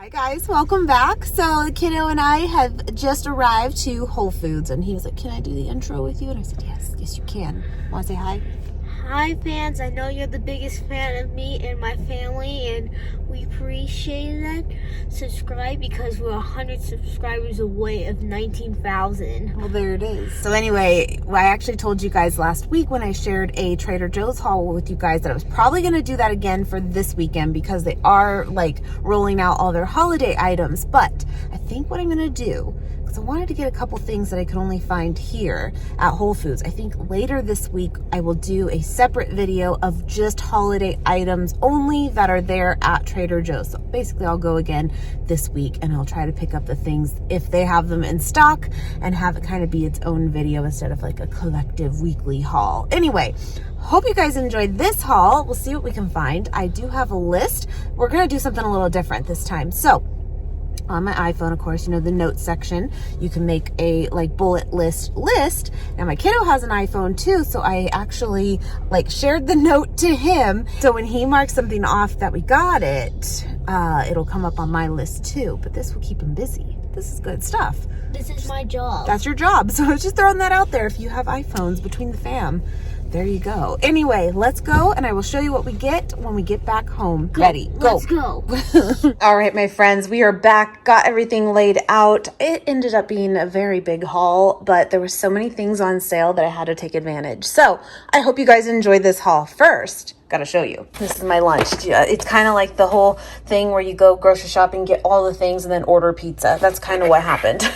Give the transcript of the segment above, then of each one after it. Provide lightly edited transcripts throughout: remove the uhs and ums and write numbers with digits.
Hi guys, welcome back. So the kiddo and I have just arrived to Whole Foods and he was like, can I do the intro with you? And I said, yes you can. Want to say hi? Hi fans, I know you're the biggest fan of me and my family and we appreciate that. Subscribe because we're 100 subscribers away of 19,000. Well, there it is. So anyway, I actually told you guys last week when I shared a Trader Joe's haul with you guys that I was probably going to do that again for this weekend because they are like rolling out all their holiday items. But I think what I'm going to do, because I wanted to get a couple things that I could only find here at Whole Foods. I think later this week I will do a separate video of just holiday items only that are there at Trader Joe's. So basically I'll go again this week and I'll try to pick up the things if they have them in stock and have it kind of be its own video instead of like a collective weekly haul. Anyway, hope you guys enjoyed this haul. We'll see what we can find. I do have a list. We're going to do something a little different this time. So on my iPhone, of course, you know, the notes section, you can make a like bullet list. Now my kiddo has an iPhone too, so I actually like shared the note to him. So when he marks something off that we got it, it'll come up on my list too. But this will keep him busy. This is good stuff. This is my job. That's your job. So I was just throwing that out there. If you have iPhones between the fam, there you go. Anyway, let's go and I will show you what we get when we get back home. Ready? Go. Let's go. All right, my friends, we are back. Got everything laid out. It ended up being a very big haul, but there were so many things on sale that I had to take advantage. So I hope you guys enjoyed this haul. First, gotta show you. This is my lunch. It's kind of like the whole thing where you go grocery shopping, get all the things, and then order pizza. That's kind of what happened.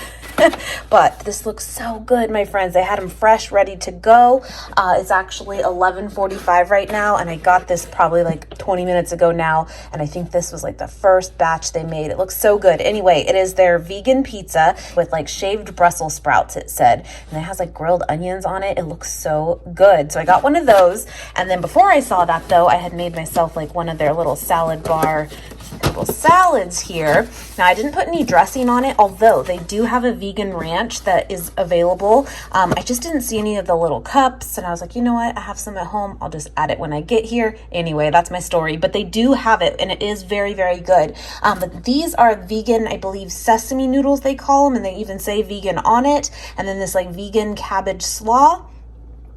But this looks so good, my friends. They had them fresh, ready to go. It's actually 11:45 right now, and I got this probably like 20 minutes ago now, and I think this was like the first batch they made. It looks so good. Anyway, it is their vegan pizza with like shaved Brussels sprouts, it said, and it has like grilled onions on it. It looks so good. So I got one of those, and then before I saw that though, I had made myself like one of their little salad bar salads here. Now I didn't put any dressing on it, although they do have a vegan ranch that is available. I just didn't see any of the little cups, and I was like, you know what, I have some at home, I'll just add it when I get here. Anyway, that's my story, but they do have it and it is very, very good. But these are vegan, I believe, sesame noodles they call them, and they even say vegan on it, and then this like vegan cabbage slaw.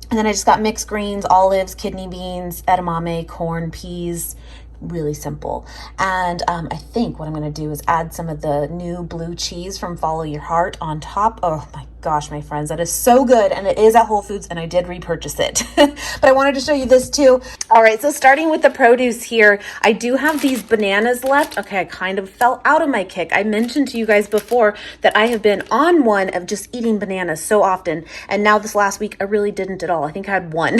And then I just got mixed greens, olives, kidney beans, edamame, corn, peas. Really simple. And I think what I'm going to do is add some of the new blue cheese from Follow Your Heart on top. Oh my gosh, my friends, that is so good. And it is at Whole Foods and I did repurchase it. But I wanted to show you this too. All right, so starting with the produce here, I do have these bananas left. Okay, I kind of fell out of my kick. I mentioned to you guys before that I have been on one of just eating bananas so often. And now this last week, I really didn't at all. I think I had one.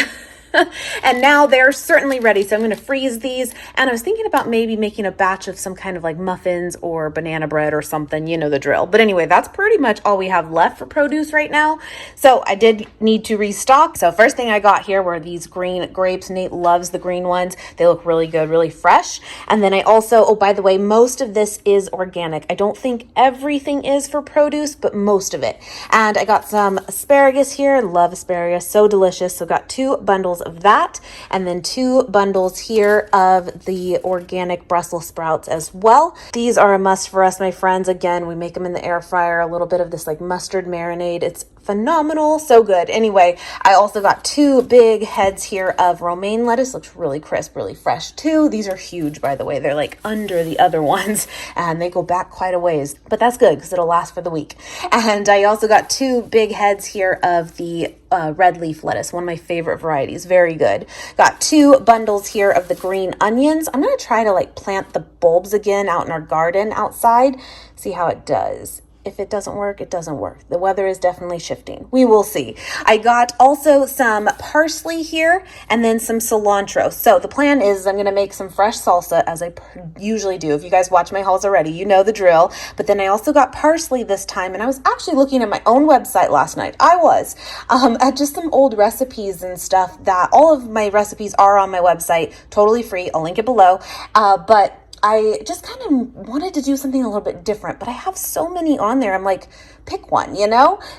And now they're certainly ready. So I'm going to freeze these. And I was thinking about maybe making a batch of some kind of like muffins or banana bread or something, you know the drill. But anyway, that's pretty much all we have left for produce right now. So I did need to restock. So first thing I got here were these green grapes. Nate loves the green ones. They look really good, really fresh. And then I also, oh, by the way, most of this is organic. I don't think everything is for produce, but most of it. And I got some asparagus here. I love asparagus. So delicious. So got 2 bundles of that, and then 2 bundles here of the organic Brussels sprouts as well. These are a must for us, my friends. Again, we make them in the air fryer, a little bit of this like mustard marinade. It's phenomenal, so good. Anyway, I also got 2 big heads here of romaine lettuce. Looks really crisp, really fresh too. These are huge, by the way. They're like under the other ones and they go back quite a ways, but that's good because it'll last for the week. And I also got 2 big heads here of the red leaf lettuce, one of my favorite varieties. Very good. Got 2 bundles here of the green onions. I'm going to try to like plant the bulbs again out in our garden outside, see how it does. If it doesn't work, it doesn't work. The weather is definitely shifting. We will see. I got also some parsley here and then some cilantro. So the plan is I'm going to make some fresh salsa as I usually do. If you guys watch my hauls already, you know the drill. But then I also got parsley this time, and I was actually looking at my own website last night. I was at just some old recipes and stuff that all of my recipes are on my website, totally free. I'll link it below. But I just kind of wanted to do something a little bit different, but I have so many on there. I'm like, pick one,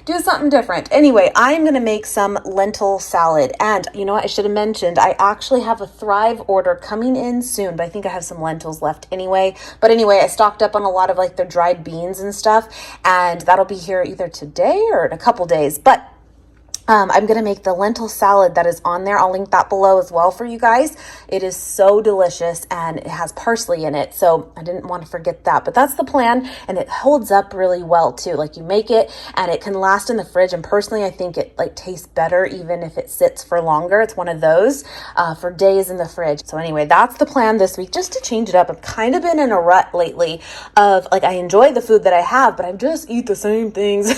do something different. Anyway, I'm going to make some lentil salad. And you know what? I should have mentioned, I actually have a Thrive order coming in soon, but I think I have some lentils left anyway. But anyway, I stocked up on a lot of like the dried beans and stuff, and that'll be here either today or in a couple days. But I'm going to make the lentil salad that is on there. I'll link that below as well for you guys. It is so delicious and it has parsley in it. So I didn't want to forget that, but that's the plan. And it holds up really well too. Like you make it and it can last in the fridge. And personally, I think it like tastes better even if it sits for longer. It's one of those for days in the fridge. So anyway, that's the plan this week, just to change it up. I've kind of been in a rut lately of like, I enjoy the food that I have, but I just eat the same things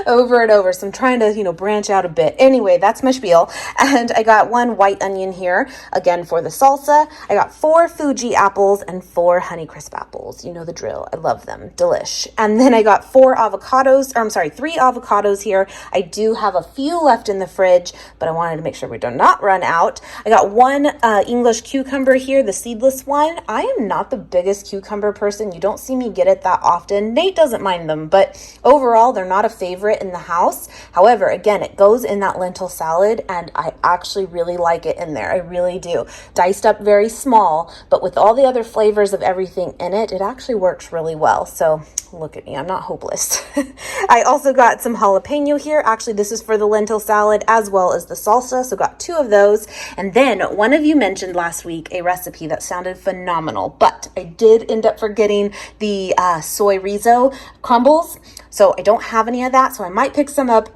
over and over. So I'm trying to, branch out a bit. Anyway, that's my spiel. And I got 1 white onion here, again, for the salsa. I got 4 Fuji apples and 4 Honeycrisp apples. You know the drill. I love them. Delish. And then I got 3 avocados here. I do have a few left in the fridge, but I wanted to make sure we do not run out. I got 1 English cucumber here, the seedless one. I am not the biggest cucumber person. You don't see me get it that often. Nate doesn't mind them, but overall, they're not a favorite in the house. However, again, it goes in that lentil salad and I actually really like it in there. I really do. Diced up very small, but with all the other flavors of everything in it, it actually works really well. So look at me, I'm not hopeless. I also got some jalapeno here. Actually, this is for the lentil salad as well as the salsa. So got 2 of those. And then one of you mentioned last week a recipe that sounded phenomenal, but I did end up forgetting the soy rizo crumbles. So I don't have any of that. So I might pick some up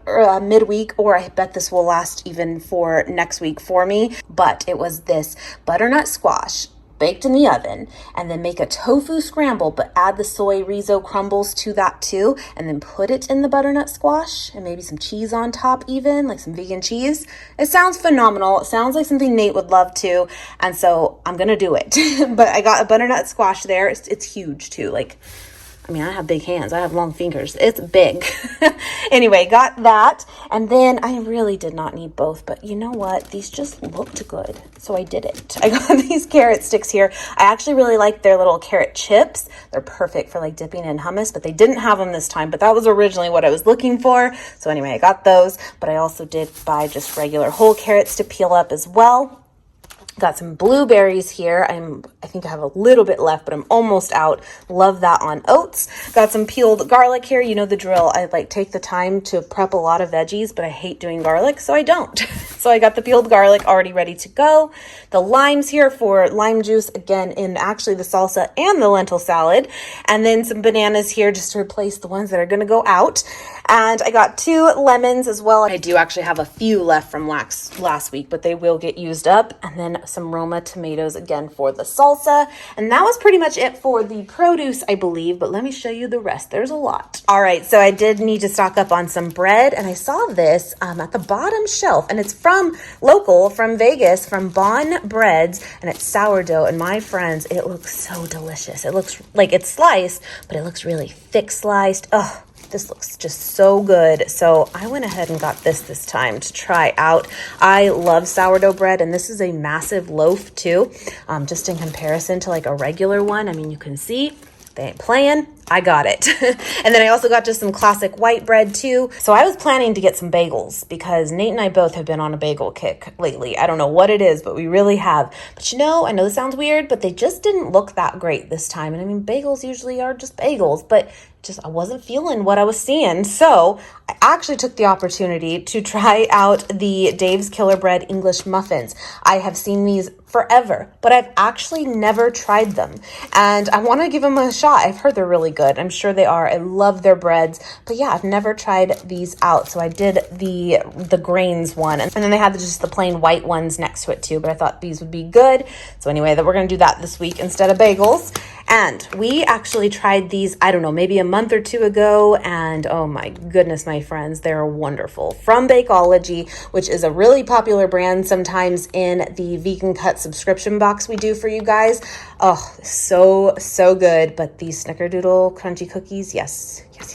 midweek, or I bet this will last even for next week for me. But it was this butternut squash baked in the oven, and then make a tofu scramble, but add the soy rizo crumbles to that too, and then put it in the butternut squash and maybe some cheese on top, even like some vegan cheese. It sounds phenomenal. It sounds like something Nate would love too. And so I'm going to do it. But I got a butternut squash there. It's huge too. I have big hands. I have long fingers. It's big. Anyway, got that. And then I really did not need both, but you know what? These just looked good. So I did it. I got these carrot sticks here. I actually really like their little carrot chips. They're perfect for like dipping in hummus, but they didn't have them this time, but that was originally what I was looking for. So anyway, I got those, but I also did buy just regular whole carrots to peel up as well. Got some blueberries here. I think I have a little bit left, but I'm almost out. Love that on oats. Got some peeled garlic here. You know the drill. I take the time to prep a lot of veggies, but I hate doing garlic, so I don't. So I got the peeled garlic already ready to go. The limes here for lime juice, again, in actually the salsa and the lentil salad. And then some bananas here just to replace the ones that are going to go out. And I got 2 lemons as well. I do actually have a few left from last week, but they will get used up. And then some Roma tomatoes again for the salsa. And that was pretty much it for the produce, I believe. But let me show you the rest. There's a lot. All right, so I did need to stock up on some bread. And I saw this at the bottom shelf. And it's from Vegas, from Bon Breads. And it's sourdough. And my friends, it looks so delicious. It looks like it's sliced, but it looks really thick sliced. Oh, this looks just so good. So I went ahead and got this time to try out. I love sourdough bread, and this is a massive loaf too, just in comparison to like a regular one. I mean, you can see they ain't playing. I got it. And then I also got just some classic white bread too. So I was planning to get some bagels because Nate and I both have been on a bagel kick lately. I don't know what it is, but we really have. But I know this sounds weird, but they just didn't look that great this time. And I mean, bagels usually are just bagels, but I wasn't feeling what I was seeing. So I actually took the opportunity to try out the Dave's Killer Bread English muffins. I have seen these forever, but I've actually never tried them. And I want to give them a shot. I've heard they're really good. I'm sure they are. I love their breads. But yeah, I've never tried these out. So I did the grains one. And then they had just the plain white ones next to it too. But I thought these would be good. So anyway, we're going to do that this week instead of bagels. And we actually tried these, I don't know, maybe a month or 2 ago. And oh my goodness, my friends, they're wonderful. From Bakeology, which is a really popular brand sometimes in the Vegan Cut subscription box we do for you guys. Oh, so good. But these Snickerdoodle crunchy cookies, yes. Get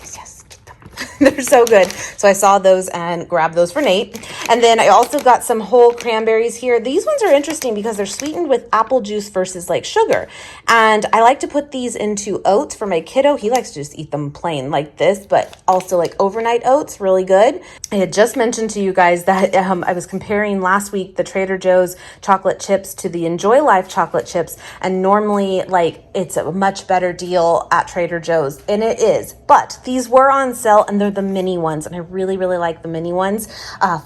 them. They're so good. So I saw those and grabbed those for Nate. And then I also got some whole cranberries here. These ones are interesting because they're sweetened with apple juice versus like sugar. And I like to put these into oats for my kiddo. He likes to just eat them plain like this, but also like overnight oats, really good. I had just mentioned to you guys that I was comparing last week the Trader Joe's chocolate chips to the Enjoy Life chocolate chips. And normally like it's a much better deal at Trader Joe's, and it is. But these were on sale, and they're the mini ones, and I really, really like the mini ones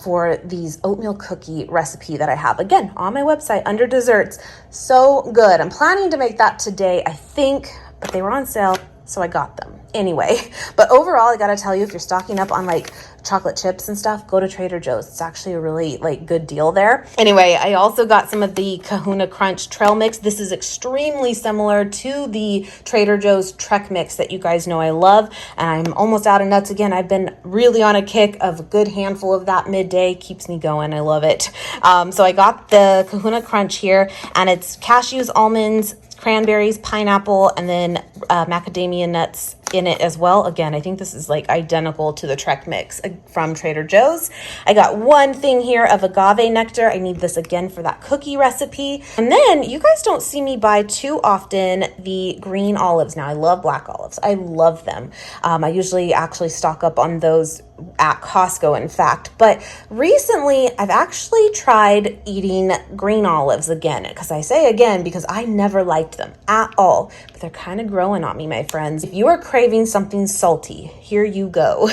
for these oatmeal cookie recipe that I have, again, on my website under desserts. So good. I'm planning to make that today, I think, but they were on sale, so I got them. Anyway, but overall, I gotta tell you, if you're stocking up on like chocolate chips and stuff, go to Trader Joe's. It's actually a really like good deal there. Anyway, I also got some of the Kahuna Crunch Trail Mix. This is extremely similar to the Trader Joe's Trek Mix that you guys know I love. And I'm almost out of nuts again. I've been really on a kick of a good handful of that midday. Keeps me going. I love it. So I got the Kahuna Crunch here, and it's cashews, almonds, cranberries, pineapple, and then macadamia nuts in it as well. Again, I think this is like identical to the Trek Mix from Trader Joe's. I got one thing here of agave nectar. I need this again for that cookie recipe. And then you guys don't see me buy too often the green olives. Now I love black olives. I love them. I usually actually stock up on those at Costco, in fact. But recently I've actually tried eating green olives again, because I say again because I never liked them at all, but they're kind of growing on me, my friends. If you are craving something salty, here you go.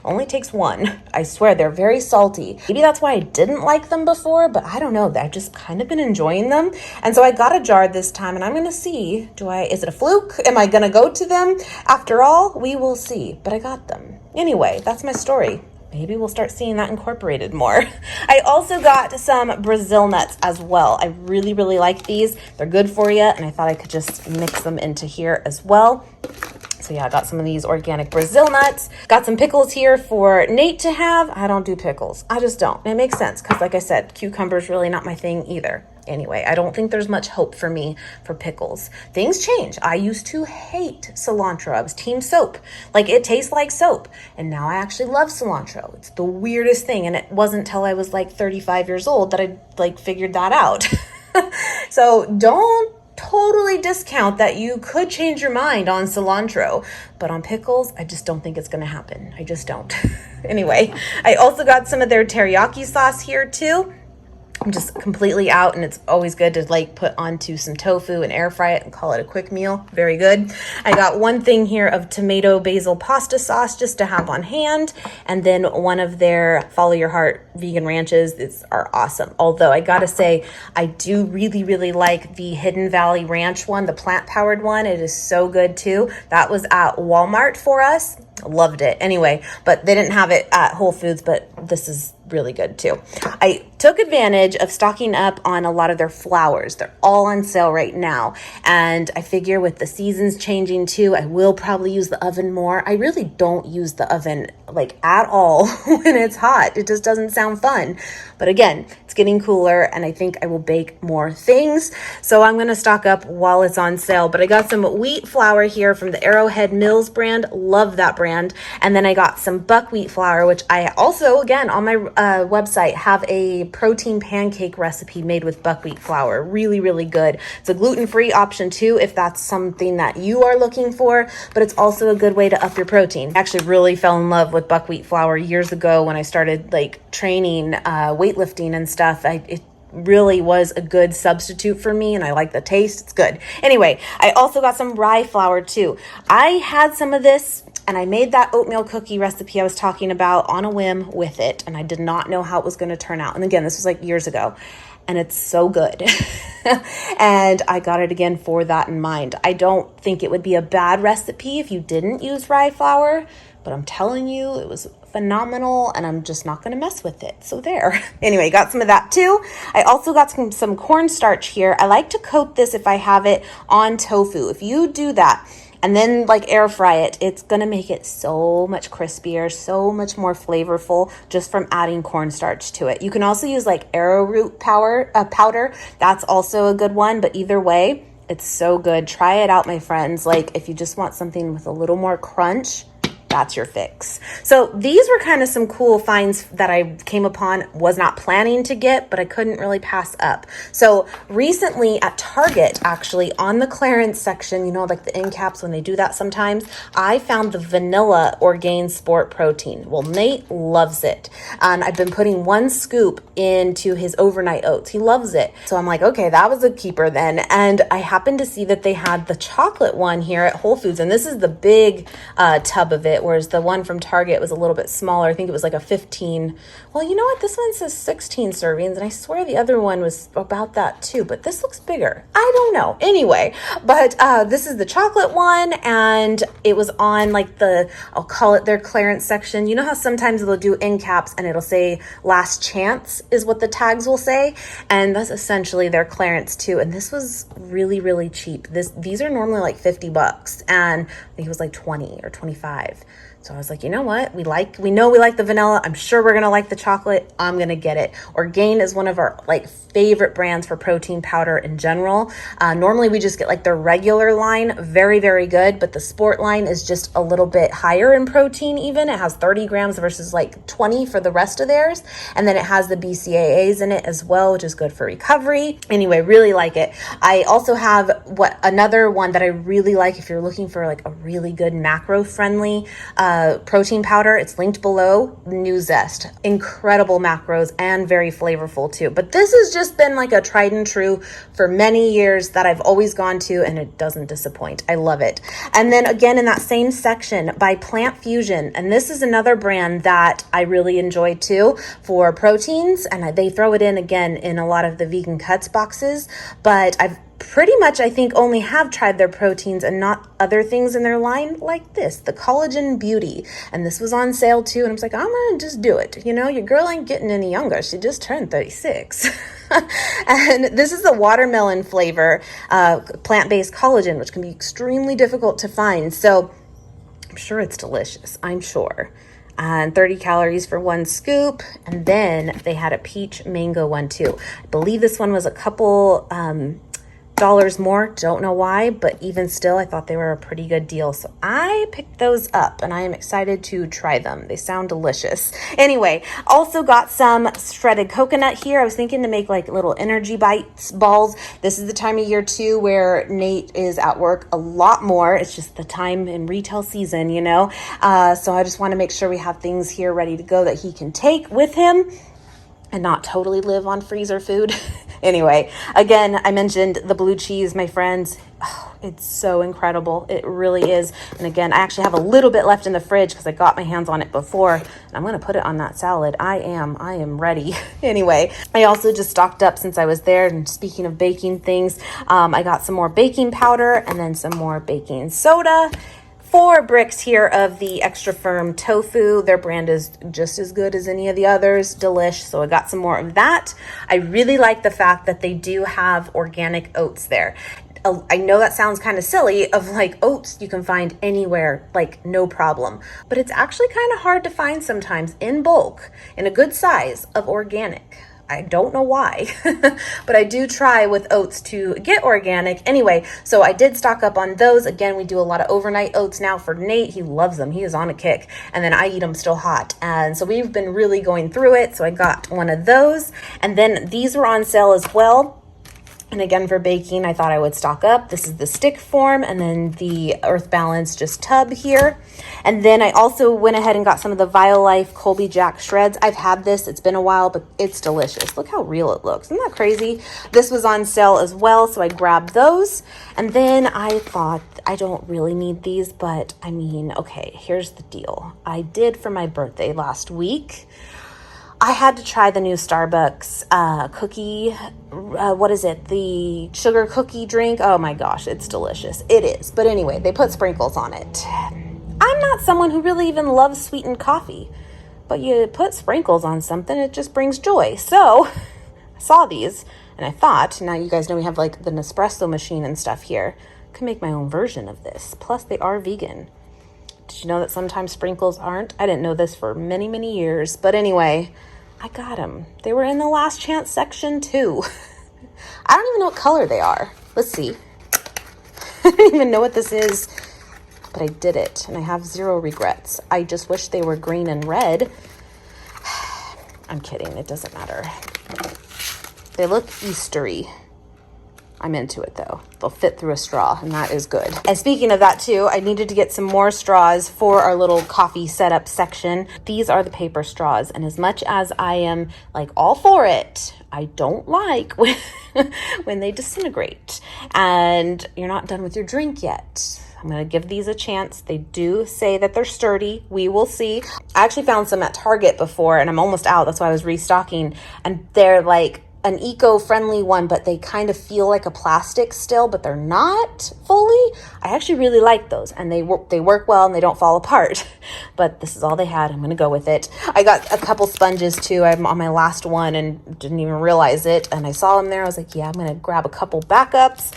Only takes one. I swear they're very salty. Maybe that's why I didn't like them before, but I don't know. I've just kind of been enjoying them. And so I got a jar this time, and I'm going to see, is it a fluke? Am I going to go to them? After all, we will see, but I got them. Anyway, that's my story. Maybe we'll start seeing that incorporated more. I also got some Brazil nuts as well. I really, really like these. They're good for you, and I thought I could just mix them into here as well. So yeah, I got some of these organic Brazil nuts. Got some pickles here for Nate to have. I don't do pickles. I just don't. It makes sense because, like I said, cucumber's really not my thing either. Anyway, I don't think there's much hope for me for pickles. Things change. I used to hate cilantro. I was team soap. Like, it tastes like soap. And now I actually love cilantro. It's the weirdest thing. And it wasn't till I was like 35 years old that I like figured that out. So don't totally discount that you could change your mind on cilantro, but on pickles, I just don't think it's going to happen. I just don't. Anyway, I also got some of their teriyaki sauce here too. I'm just completely out, and it's always good to like put onto some tofu and air fry it and call it a quick meal. Very good. I got one thing here of tomato basil pasta sauce just to have on hand, and then one of their Follow Your Heart vegan ranches are awesome. Although I gotta say, I do really, really like the Hidden Valley Ranch one, the plant-powered one. It is so good too. That was at Walmart for us. Loved it. Anyway, but they didn't have it at Whole Foods, but this is really good too. I took advantage of stocking up on a lot of their flowers. They're all on sale right now. And I figure with the seasons changing too, I will probably use the oven more. I really don't use the oven like at all when it's hot. It just doesn't sound fun. But again, it's getting cooler, and I think I will bake more things. So I'm going to stock up while it's on sale. But I got some wheat flour here from the Arrowhead Mills brand. Love that brand. And then I got some buckwheat flour, which I also, again, on my website have a protein pancake recipe made with buckwheat flour. Really, really good. It's a gluten-free option too if that's something that you are looking for, but it's also a good way to up your protein. I actually really fell in love with buckwheat flour years ago when I started like training weightlifting and stuff. It really was a good substitute for me, and I like the taste. It's good. Anyway, I also got some rye flour too. I had some of this, and I made that oatmeal cookie recipe I was talking about on a whim with it, and I did not know how it was going to turn out. And again, this was like years ago, and it's so good. And I got it again for that in mind. I don't think it would be a bad recipe if you didn't use rye flour, but I'm telling you, it was phenomenal, and I'm just not going to mess with it. So there. Anyway, got some of that too. I also got some cornstarch here. I like to coat this if I have it on tofu. If you do that and then like air fry it, it's going to make it so much crispier, so much more flavorful just from adding cornstarch to it. You can also use like arrowroot powder. That's also a good one, but either way, it's so good. Try it out, my friends. Like if you just want something with a little more crunch, that's your fix. So these were kind of some cool finds that I came upon, was not planning to get, but I couldn't really pass up. So recently at Target, actually on the clearance section, you know, like the end caps when they do that sometimes, I found the vanilla Orgain Sport Protein. Well, Nate loves it. And I've been putting 1 scoop into his overnight oats. He loves it. So I'm like, okay, that was a keeper then. And I happened to see that they had the chocolate one here at Whole Foods. And this is the big tub of it, whereas the one from Target was a little bit smaller. I think it was like a 15. Well, you know what? This one says 16 servings, and I swear the other one was about that too, but this looks bigger. I don't know. Anyway, but this is the chocolate one, and it was on like I'll call it their clearance section. You know how sometimes they'll do end caps and it'll say last chance is what the tags will say, and that's essentially their clearance too. And this was really, really cheap. These are normally like $50, and I think it was like 20 or 25. So I was like, you know what? We know we like the vanilla. I'm sure we're going to like the chocolate. I'm going to get it. Orgain is one of our like favorite brands for protein powder in general. Normally we just get like their regular line, very, very good. But the sport line is just a little bit higher in protein even. It has 30 grams versus like 20 for the rest of theirs. And then it has the BCAAs in it as well, which is good for recovery. Anyway, really like it. I also have another one that I really like if you're looking for like a really good macro friendly protein powder. It's linked below. New Zest. Incredible macros and very flavorful too. But this has just been like a tried and true for many years that I've always gone to, and it doesn't disappoint. I love it. And then again in that same section by Plant Fusion, and this is another brand that I really enjoy too for proteins, and they throw it in again in a lot of the vegan cuts boxes, but I've pretty much, I think, only have tried their proteins and not other things in their line like this, the Collagen Beauty. And this was on sale too. And I was like, I'm going to just do it. You know, your girl ain't getting any younger. She just turned 36. And this is the watermelon flavor, plant-based collagen, which can be extremely difficult to find. So I'm sure it's delicious. I'm sure. And 30 calories for 1 scoop. And then they had a peach mango one too. I believe this one was a couple dollars more, don't know why, but even still I thought they were a pretty good deal, so I picked those up and I am excited to try them. They sound delicious. Anyway, also got some shredded coconut here. I was thinking to make like little energy bites balls. This is the time of year too where Nate is at work a lot more. It's just the time in retail season, you know, so I just want to make sure we have things here ready to go that he can take with him and not totally live on freezer food. Anyway, again, I mentioned the blue cheese, my friends. Oh, it's so incredible. It really is. And again, I actually have a little bit left in the fridge because I got my hands on it before. And I'm going to put it on that salad. I am ready. Anyway, I also just stocked up since I was there. And speaking of baking things, I got some more baking powder and then some more baking soda. 4 bricks here of the extra firm tofu. Their brand is just as good as any of the others. Delish. So I got some more of that. I really like the fact that they do have organic oats there. I know that sounds kind of silly of like oats you can find anywhere, like no problem. But it's actually kind of hard to find sometimes in bulk, in a good size of organic. I don't know why, but I do try with oats to get organic. Anyway, so I did stock up on those. Again, we do a lot of overnight oats now for Nate. He loves them. He is on a kick. And then I eat them still hot. And so we've been really going through it. So I got one of those. And then these were on sale as well. And again, for baking, I thought I would stock up. This is the stick form and then the Earth Balance just tub here. And then I also went ahead and got some of the Violife Colby Jack shreds. I've had this. It's been a while, but it's delicious. Look how real it looks. Isn't that crazy? This was on sale as well, so I grabbed those. And then I thought, I don't really need these, but I mean, okay, here's the deal. I did for my birthday last week. I had to try the new Starbucks cookie, what is it? The sugar cookie drink. Oh my gosh, it's delicious. It is. But anyway, they put sprinkles on it. I'm not someone who really even loves sweetened coffee, but you put sprinkles on something, it just brings joy. So I saw these and I thought, now you guys know we have like the Nespresso machine and stuff here. I can make my own version of this. Plus they are vegan. Did you know that sometimes sprinkles aren't? I didn't know this for many, many years. But anyway, I got them. They were in the last chance section too. I don't even know what color they are. Let's see. I don't even know what this is. but I did it and I have zero regrets. I just wish they were green and red. I'm kidding, it doesn't matter. They look Eastery. I'm into it though. They'll fit through a straw and that is good. And speaking of that too, I needed to get some more straws for our little coffee setup section. These are the paper straws, and as much as I am like all for it, I don't like when they disintegrate and you're not done with your drink yet. I'm going to give these a chance. They do say that they're sturdy. We will see. I actually found some at Target before and I'm almost out. That's why I was restocking, and they're like an eco-friendly one, but they kind of feel like a plastic still, but they're not fully. I actually really like those, and they work well and they don't fall apart. But this is all they had. I'm gonna go with it. I got a couple sponges too. I'm on my last one and didn't even realize it, and I saw them there. I was like, yeah, I'm gonna grab a couple backups.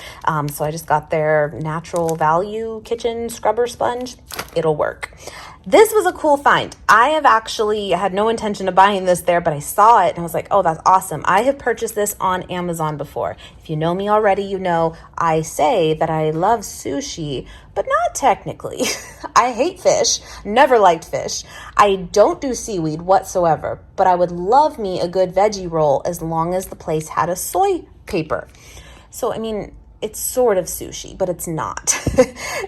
So I just got their Natural Value kitchen scrubber sponge. It'll work. This was a cool find. I have actually had no intention of buying this there, but I saw it and I was like, oh, that's awesome. I have purchased this on Amazon before. If you know me already, you know I say that I love sushi, but not technically. I hate fish, never liked fish. I don't do seaweed whatsoever, but I would love me a good veggie roll as long as the place had a soy paper. So, I mean, it's sort of sushi, but it's not.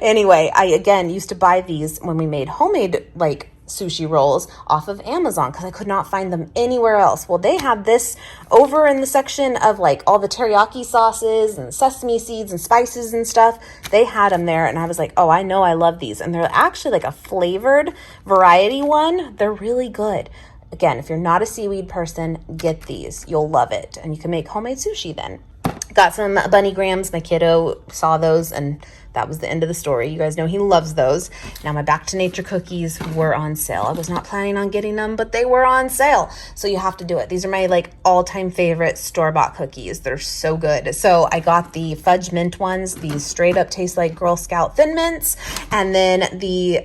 Anyway, I, again, used to buy these when we made homemade, like, sushi rolls off of Amazon because I could not find them anywhere else. Well, they have this over in the section of, like, all the teriyaki sauces and sesame seeds and spices and stuff. They had them there, and I was like, oh, I know I love these. And they're actually, like, a flavored variety one. They're really good. Again, if you're not a seaweed person, get these. You'll love it. And you can make homemade sushi then. Got some bunny grams. My kiddo saw those and that was the end of the story. You guys know he loves those. Now my Back to Nature cookies were on sale. I was not planning on getting them, but they were on sale. So you have to do it. These are my like all-time favorite store-bought cookies. They're so good. So I got the fudge mint ones. These straight up taste like Girl Scout Thin Mints. And then the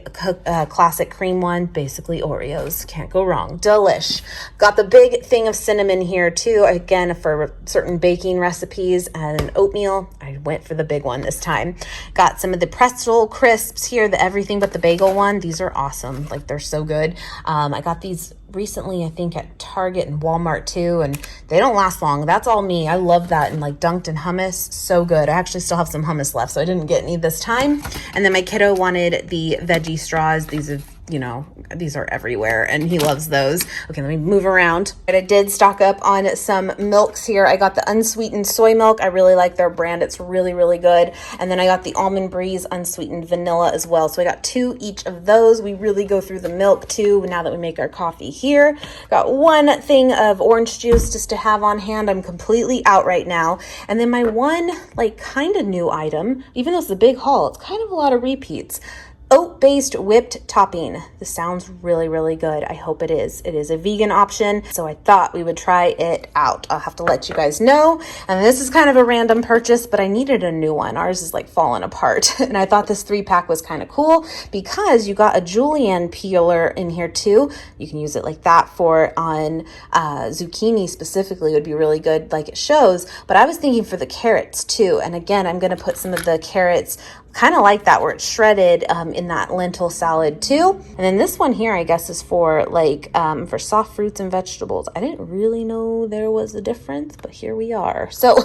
classic cream one, basically Oreos. Can't go wrong. Delish. Got the big thing of cinnamon here too. Again, for certain baking recipes and oatmeal. I went for the big one this time. Got some of the pretzel crisps here, the everything but the bagel one. These are awesome. Like, they're so good. I got these recently, I think, at Target and Walmart too, and they don't last long. That's all me. I love that. And like dunked in hummus, so good. I actually still have some hummus left, so I didn't get any this time. And then my kiddo wanted the veggie straws. These are, you know, these are everywhere and he loves those. Okay, let me move around. But I did stock up on some milks here. I got the unsweetened soy milk. I really like their brand. It's really, really good. And then I got the Almond Breeze unsweetened vanilla as well. So I got 2 each of those. We really go through the milk too now that we make our coffee here. Got 1 thing of orange juice just to have on hand. I'm completely out right now. And then my one like kind of new item, even though it's a big haul, it's kind of a lot of repeats. Oat-based whipped topping. This sounds really, really good. I hope it is. It is a vegan option, so I thought we would try it out. I'll have to let you guys know. And this is kind of a random purchase, but I needed a new one. Ours is like falling apart. And I thought this 3-pack was kind of cool because you got a julienne peeler in here too. You can use it like that for on zucchini specifically. It would be really good like it shows. But I was thinking for the carrots too. And again, I'm going to put some of the carrots kind of like that where it's shredded in that lentil salad too. And then this one here I guess is for like for soft fruits and vegetables. I didn't really know there was a difference, but here we are. So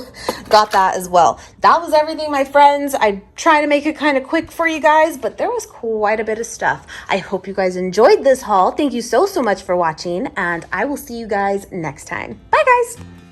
got that as well. That was everything, my friends. I try to make it kind of quick for you guys, but there was quite a bit of stuff. I hope you guys enjoyed this haul. Thank you so much for watching, and I will see you guys next time. Bye guys.